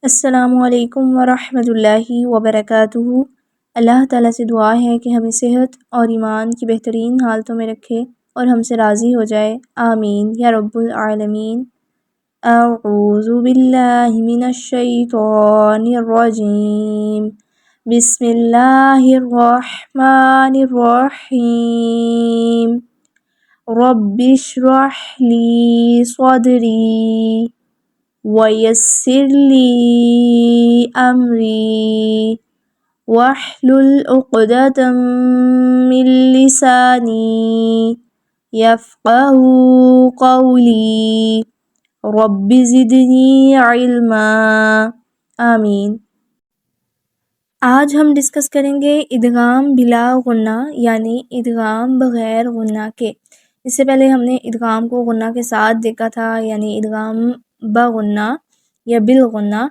السلام علیکم ورحمۃ اللہ وبرکاتہ۔ اللہ تعالیٰ سے دعا ہے کہ ہمیں صحت اور ایمان کی بہترین حالتوں میں رکھے اور ہم سے راضی ہو جائے، آمین یا رب العالمین۔ اعوذ باللہ من الشیطان الرجیم، بسم اللہ الرحمن الرحیم، رب اشرح لی صدری وَيَسِّرْ لِي أَمْرِي وَاحْلُلْ عُقْدَةً مِّن لِّسَانِي يَفْقَهُوا قَوْلِي رَبِّ زِدْنِی عِلْمًا، آمین۔ آج ہم ڈسکس کریں گے ادغام بلا غنہ یعنی ادغام بغیر غنہ کے۔ اس سے پہلے ہم نے ادغام کو غنہ کے ساتھ دیکھا تھا، یعنی ادغام بغنہ یا بالغنہ۔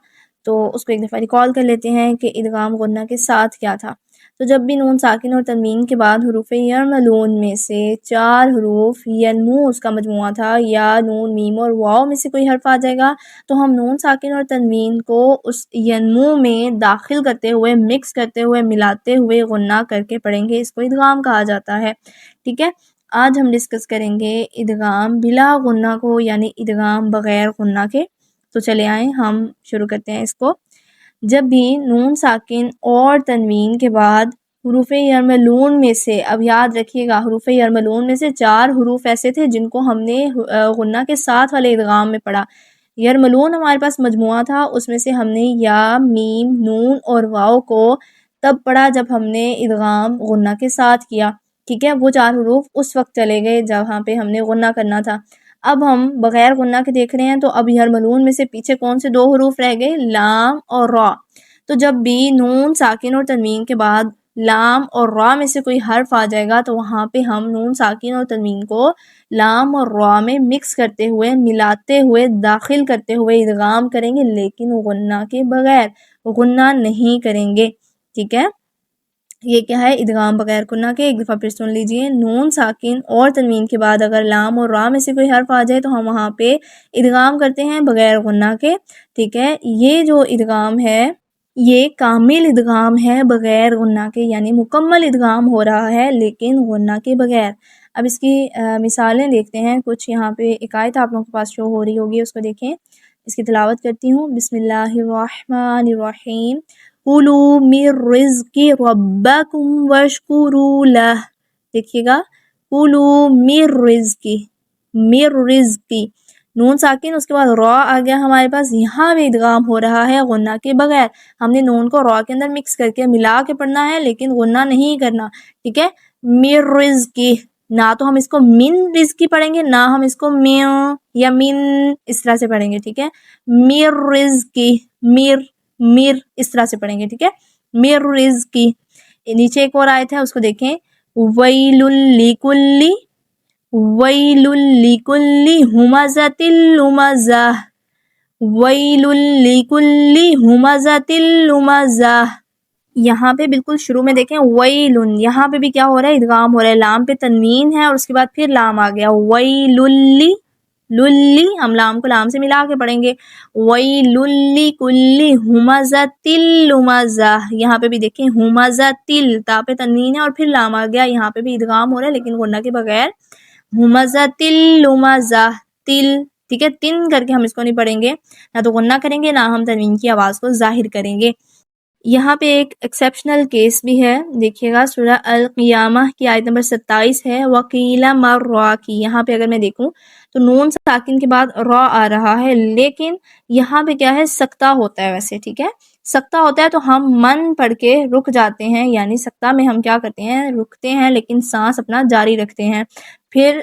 تو اس کو ایک دفعہ ریکال کر لیتے ہیں کہ ادغام غنہ کے ساتھ کیا تھا۔ تو جب بھی نون ساکن اور تنوین کے بعد حروف یرملون میں سے 4 حروف ینمو اس کا مجموعہ تھا، یا نون میم اور واو میں سے کوئی حرف آ جائے گا، تو ہم نون ساکن اور تنوین کو اس ینمو میں داخل کرتے ہوئے، مکس کرتے ہوئے، ملاتے ہوئے غنہ کر کے پڑھیں گے۔ اس کو ادغام کہا جاتا ہے، ٹھیک ہے۔ آج ہم ڈسکس کریں گے ادغام بلا غنہ کو، یعنی ادغام بغیر غنہ کے۔ تو چلے آئیں ہم شروع کرتے ہیں اس کو۔ جب بھی نون ساکن اور تنوین کے بعد حروف یرملون میں سے، اب یاد رکھیے گا، حروف یرملون میں سے 4 حروف ایسے تھے جن کو ہم نے غنہ کے ساتھ والے ادغام میں پڑھا۔ یرملون ہمارے پاس مجموعہ تھا، اس میں سے ہم نے یا، میم، نون اور واو کو تب پڑھا جب ہم نے ادغام غنہ کے ساتھ کیا، ٹھیک ہے۔ وہ 4 حروف اس وقت چلے گئے جہاں پہ ہم نے غنہ کرنا تھا۔ اب ہم بغیر غنہ کے دیکھ رہے ہیں، تو اب یرملون میں سے پیچھے کون سے 2 حروف رہ گئے؟ لام اور را۔ تو جب بھی نون ساکن اور تنوین کے بعد لام اور را میں سے کوئی حرف آ جائے گا، تو وہاں پہ ہم نون ساکن اور تنوین کو لام اور را میں مکس کرتے ہوئے، ملاتے ہوئے، داخل کرتے ہوئے ادغام کریں گے، لیکن غنہ کے بغیر، غنہ نہیں کریں گے، ٹھیک ہے۔ یہ کیا ہے؟ ادغام بغیر غنہ کے۔ ایک دفعہ پھر سن لیجئے، نون ساکن اور تنوین کے بعد اگر لام اور را میں سے کوئی حرف آ جائے تو ہم وہاں پہ ادغام کرتے ہیں بغیر غنہ کے، ٹھیک ہے۔ یہ جو ادغام ہے یہ کامل ادغام ہے بغیر غنہ کے، یعنی مکمل ادغام ہو رہا ہے لیکن غنہ کے بغیر۔ اب اس کی مثالیں دیکھتے ہیں کچھ۔ یہاں پہ ایک آیت آپ لوگوں کے پاس شو ہو رہی ہوگی، اس کو دیکھیں۔ اس کی تلاوت کرتی ہوں، بسم اللہ الرحمن الرحیم، کُلُوا مِن رِزْقِ رَبِّکُمْ وَاشْکُرُوا لَہ۔ دیکھیے گا، کُلُوا مِن رِزْقِ، مِن رِزْقِ، نون ساکن، اس کے بعد را آ گیا ہمارے پاس۔ یہاں بھی ادغام ہو رہا ہے غنہ کے بغیر۔ ہم نے نون کو را کے اندر مکس کر کے ملا کے پڑھنا ہے، لیکن غنہ نہیں کرنا، ٹھیک ہے۔ مِن رِزْقِ، نہ تو ہم اس کو من رزقی پڑھیں گے، نہ ہم اس کو میو یا من اس طرح سے پڑھیں گے، ٹھیک ہے۔ مِن رِزْقِ، مِر اس طرح سے پڑھیں گے، ٹھیک ہے۔ مِن رِزْقِ۔ نیچے ایک اور آیت ہے، اس کو دیکھیں، وَيْلٌ لِّكُلِّ، وَيْلٌ لِّكُلِّ ہُمَزَةٍ لُمَزَةٍ، وَيْلٌ لِّكُلِّ ہُمَزَةٍ لُمَزَةٍ۔ یہاں پہ بالکل شروع میں دیکھیں وَيْلٌ، یہاں پہ بھی کیا ہو رہا ہے؟ ادغام ہو رہا ہے۔ لام پہ تنوین ہے اور اس کے بعد پھر لام آ گیا، وَيْلٌ لُلِّ، ہم لام کو لام سے ملا کے پڑھیں گے، وَيْلٌ لِّكُلِّ ہُمَزَةٍ لُمَزَةٍ۔ یہاں پہ بھی دیکھیں ہُمَزَةٍ، تا پہ تنوین ہے اور پھر لام آ گیا، یہاں پہ بھی ادغام ہو رہا ہے لیکن غنہ کے بغیر، ہُمَزَةٍ لُمَزَةٍ، تل، ٹھیک ہے۔ تن کر کے ہم اس کو نہیں پڑھیں گے، نہ تو غنہ کریں گے، نہ ہم تنوین کی آواز کو ظاہر کریں گے۔ یہاں پہ ایک ایکسیپشنل کیس بھی ہے، دیکھیے گا، سورہ القیامہ کی آیت نمبر 27 ہے، وَقِیلَ مَن رَاقٍ۔ یہاں پہ اگر میں دیکھوں تو نون ساکن کے بعد را آ رہا ہے، لیکن یہاں پہ کیا ہے؟ سکتہ ہوتا ہے ویسے، ٹھیک ہے۔ سکتہ ہوتا ہے تو ہم من پڑھ کے رک جاتے ہیں، یعنی سکتہ میں ہم کیا کرتے ہیں؟ رکتے ہیں لیکن سانس اپنا جاری رکھتے ہیں، پھر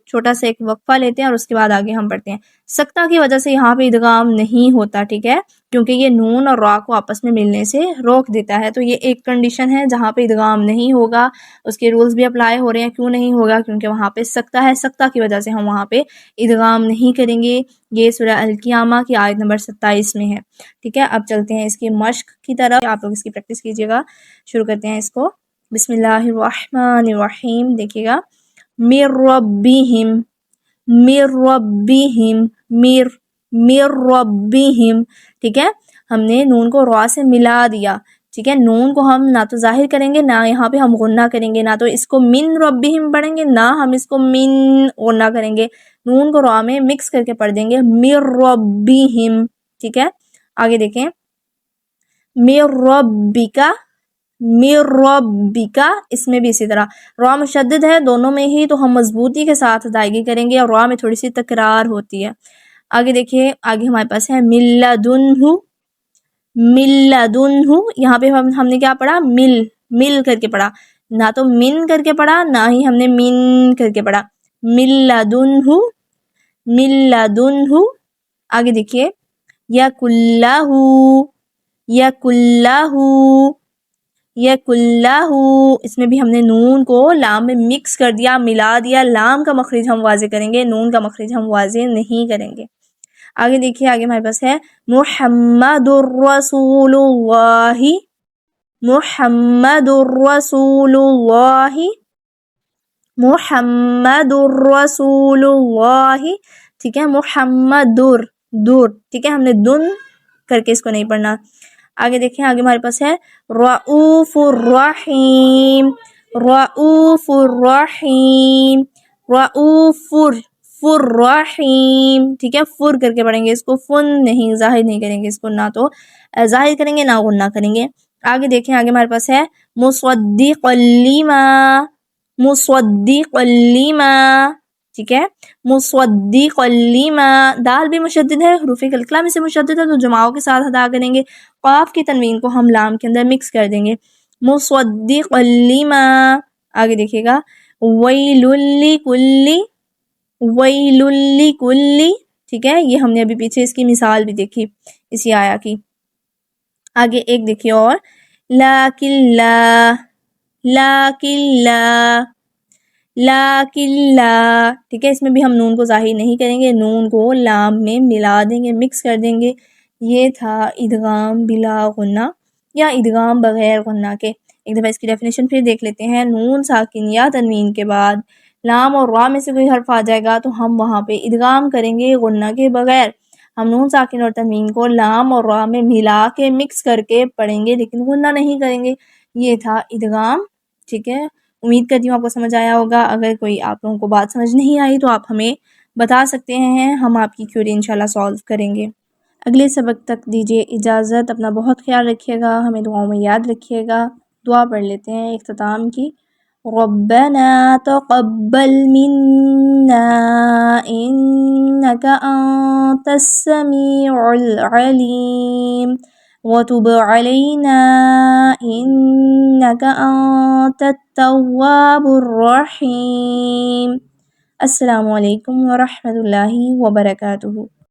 چھوٹا سا ایک وقفہ لیتے ہیں اور اس کے بعد آگے ہم پڑھتے ہیں۔ سکتہ کی وجہ سے یہاں پہ ادغام نہیں ہوتا، ٹھیک ہے، کیونکہ یہ نون اور را کو آپس میں ملنے سے روک دیتا ہے۔ تو یہ ایک کنڈیشن ہے جہاں پہ ادغام نہیں ہوگا، اس کے رولز بھی اپلائی ہو رہے ہیں۔ کیوں نہیں ہوگا؟ کیونکہ وہاں پہ سکتہ ہے، سکتہ کی وجہ سے ہم وہاں پہ ادغام نہیں کریں گے۔ یہ سورہ القیامہ کی آیت نمبر 27 میں ہے، ٹھیک ہے۔ اب چلتے ہیں اس کی مشق کی طرف، آپ لوگ اس کی پریکٹس کیجیے گا۔ شروع کرتے ہیں اس کو، بسم اللہ الرحمن الرحیم، دیکھیے گا، مِن رَبِّہِم، مِن رَبِّہِم، مِن رَبِّہِم، ٹھیک ہے۔ ہم نے نون کو را سے ملا دیا، ٹھیک ہے. نون کو ہم نہ تو ظاہر کریں گے، نہ یہاں پہ ہم غنہ کریں گے، نہ تو اس کو من ربہم پڑھیں گے، نہ ہم اس کو من غنہ کریں گے. نون کو را میں مکس کر کے پڑھ دیں گے مر ربہم، ٹھیک ہے. آگے دیکھیں مر ربکا، مر ربکا، اس میں بھی اسی طرح را مشدد ہے دونوں میں ہی، تو ہم مضبوطی کے ساتھ ادائیگی کریں گے، اور را میں تھوڑی سی تکرار ہوتی ہے. آگے دیکھیے، آگے ہمارے پاس ہے ملدنہ، ملدنہ. یہاں پہ ہم نے کیا پڑھا؟ مل کر کے پڑھا، نہ تو من کر کے پڑھا، نہ ہی ہم نے من کر کے پڑھا. ملدنہ، ملدنہ. آگے دیکھیے یکلہ، یکلہ، یکلہ. اس میں بھی ہم نے نون کو لام میں مکس کر دیا، ملا دیا. لام کا مخرج ہم واضح کریں گے، نون کا مخرج ہم واضح نہیں کریں گے. آگے دیکھیے، آگے ہمارے پاس ہے محمد الرسول اللہ، محمد الرسول اللہ، محمد الرسول اللہ، ٹھیک ہے. محمد دور، ٹھیک ہے، ہم نے دن کر کے اس کو نہیں پڑھنا. آگے دیکھیں، آگے ہمارے پاس ہے رؤوف الرحیم، رؤوف الرحیم، رؤوف الرحیم، ٹھیک ہے. فر کر کے پڑھیں گے اس کو، فن نہیں، ظاہر نہیں کریں گے اس کو، نہ تو ظاہر کریں گے نہ غنہ کریں گے. آگے دیکھیں، آگے ہمارے پاس ہے مصدق لما، مصدق لما، ٹھیک ہے. مصدق لما، دال بھی مشدد ہے، حروف کلکلہ میں سے مشدد ہے، تو جماعوں کے ساتھ ادا کریں گے. قاف کی تنوین کو ہم لام کے اندر مکس کر دیں گے. مصدق لما. آگے دیکھیے گا ویل لکل، ویل لکل، ٹھیک ہے. یہ ہم نے ابھی پیچھے اس کی مثال بھی دیکھی اسی آیا کی. آگے ایک دیکھیے اور لیکن لا، لیکن لا، لیکن لا، ٹھیک ہے. اس میں بھی ہم نون کو ظاہر نہیں کریں گے، نون کو لام میں ملا دیں گے، مکس کر دیں گے. یہ تھا ادغام بلا غنہ یا ادغام بغیر غنہ کے. ایک دفعہ اس کی ڈیفینیشن پھر دیکھ لیتے ہیں. نون ساکن یا تنوین کے بعد لام اور را میں سے کوئی حرف آ جائے گا تو ہم وہاں پہ ادغام کریں گے غنہ کے بغیر. ہم نون ساکن اور تنوین کو لام اور را میں ملا کے مکس کر کے پڑھیں گے، لیکن غنہ نہیں کریں گے. یہ تھا ادغام، ٹھیک ہے. امید کرتی ہوں آپ کو سمجھ آیا ہوگا. اگر کوئی آپ لوگوں کو بات سمجھ نہیں آئی تو آپ ہمیں بتا سکتے ہیں، ہم آپ کی کیوری انشاءاللہ سالو کریں گے. اگلے سبق تک دیجیے اجازت. اپنا بہت خیال رکھیے گا، ہمیں دعاؤں میں یاد رکھیے گا. دعا پڑھ لیتے ہیں اختتام کی. ربنا تقبل منا انك انت السميع العليم وتب علينا انك انت التواب الرحيم. السلام علیکم ورحمۃ اللہ وبرکاتہ.